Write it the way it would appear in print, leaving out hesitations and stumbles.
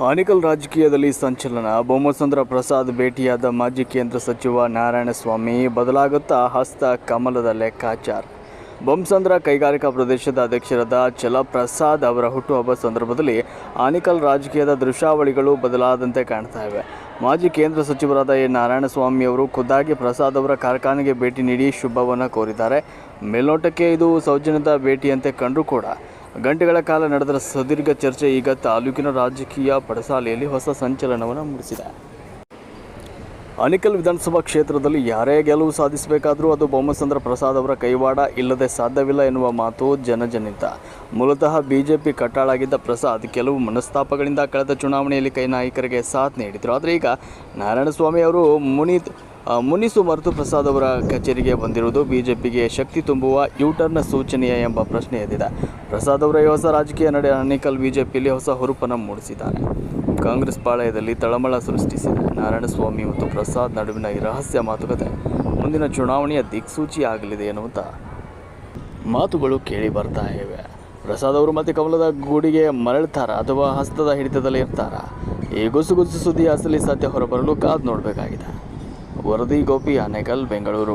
ಆನೇಕಲ್ ರಾಜಕೀಯದಲ್ಲಿ ಸಂಚಲನ. ಬೊಮ್ಮಸಂದ್ರ ಪ್ರಸಾದ್ ಭೇಟಿಯಾದ ಮಾಜಿ ಕೇಂದ್ರ ಸಚಿವ ನಾರಾಯಣಸ್ವಾಮಿ ಬದಲಾಗುತ್ತಾ ಹಸ್ತ ಕಮಲದ ಲೆಕ್ಕಾಚಾರ. ಬೊಮ್ಮಸಂದ್ರ ಕೈಗಾರಿಕಾ ಪ್ರದೇಶದ ಅಧ್ಯಕ್ಷರಾದ ಚಲಪ್ರಸಾದ್ ಅವರ ಹುಟ್ಟುಹಬ್ಬ ಸಂದರ್ಭದಲ್ಲಿ ಆನೇಕಲ್ ರಾಜಕೀಯದ ದೃಶ್ಯಾವಳಿಗಳು ಬದಲಾದಂತೆ ಕಾಣ್ತಾ ಇವೆ. ಮಾಜಿ ಕೇಂದ್ರ ಸಚಿವರಾದ ನಾರಾಯಣಸ್ವಾಮಿ ಅವರು ಖುದ್ದಾಗಿ ಪ್ರಸಾದ್ ಅವರ ಕಾರ್ಖಾನೆಗೆ ಭೇಟಿ ನೀಡಿ ಶುಭವನ್ನು ಕೋರಿದ್ದಾರೆ. ಮೇಲ್ನೋಟಕ್ಕೆ ಇದು ಸೌಜನ್ಯದ ಭೇಟಿಯಂತೆ ಕಂಡರೂ ಕೂಡ ಗಂಟೆಗಳ ಕಾಲ ನಡೆದ ಸುದೀರ್ಘ ಚರ್ಚೆ ಈಗ ತಾಲೂಕಿನ ರಾಜಕೀಯ ಪಡಸಾಲೆಯಲ್ಲಿ ಹೊಸ ಸಂಚಲನವನ್ನು ಮೂಡಿಸಿದೆ. ಆನೇಕಲ್ ವಿಧಾನಸಭಾ ಕ್ಷೇತ್ರದಲ್ಲಿ ಯಾರೇ ಗೆಲುವು ಸಾಧಿಸಬೇಕಾದರೂ ಅದು ಬೊಮ್ಮಸಂದ್ರ ಪ್ರಸಾದ್ ಅವರ ಕೈವಾಡ ಇಲ್ಲದೆ ಸಾಧ್ಯವಿಲ್ಲ ಎನ್ನುವ ಮಾತು ಜನಜನಿತ. ಮೂಲತಃ ಬಿಜೆಪಿ ಕಟ್ಟಾಳಾಗಿದ್ದ ಪ್ರಸಾದ್ ಕೆಲವು ಮನಸ್ತಾಪಗಳಿಂದ ಕಳೆದ ಚುನಾವಣೆಯಲ್ಲಿ ಕೈ ನಾಯಕರಿಗೆ ಸಾಥ್ ನೀಡಿದರು. ಆದರೆ ಈಗ ನಾರಾಯಣಸ್ವಾಮಿ ಅವರು ಮುನಿಸು ಮರೆತು ಪ್ರಸಾದ್ ಅವರ ಕಚೇರಿಗೆ ಬಂದಿರುವುದು ಬಿಜೆಪಿಗೆ ಶಕ್ತಿ ತುಂಬುವ ಯೂಟರ್ನ್ ಸೂಚನೆಯ ಎಂಬ ಪ್ರಶ್ನೆ ಎದ್ದಿದೆ. ಪ್ರಸಾದ್ ಅವರ ಈ ಹೊಸ ರಾಜಕೀಯ ನಡೆ ಆನೇಕಲ್ ಬಿಜೆಪಿಯಲ್ಲಿ ಹೊಸ ಹುರುಪನ್ನು ಮೂಡಿಸಿದ್ದಾರೆ. ಕಾಂಗ್ರೆಸ್ ಪಾಳಯದಲ್ಲಿ ತಳಮಳ ಸೃಷ್ಟಿಸಿದೆ. ನಾರಾಯಣಸ್ವಾಮಿ ಮತ್ತು ಪ್ರಸಾದ್ ನಡುವಿನ ಈ ರಹಸ್ಯ ಮಾತುಕತೆ ಮುಂದಿನ ಚುನಾವಣೆಯ ದಿಕ್ಸೂಚಿ ಆಗಲಿದೆ ಎನ್ನುವಂಥ ಮಾತುಗಳು ಕೇಳಿ ಬರ್ತಾ ಇವೆ. ಪ್ರಸಾದ್ ಅವರು ಮತ್ತೆ ಕಮಲದ ಗೂಡಿಗೆ ಮರಳ್ತಾರಾ ಅಥವಾ ಹಸ್ತದ ಹಿಡಿತದಲ್ಲಿ ಇರ್ತಾರಾ? ಈ ಗುಸುಗುಸು ಸುದ್ದಿ ಅಸಲಿ ಸತ್ಯ ಹೊರಬರಲು ಕಾದು ನೋಡಬೇಕಾಗಿದೆ. ವರದಿ ಗೋಪಿ, ಆನೇಕಲ್, ಬೆಂಗಳೂರು.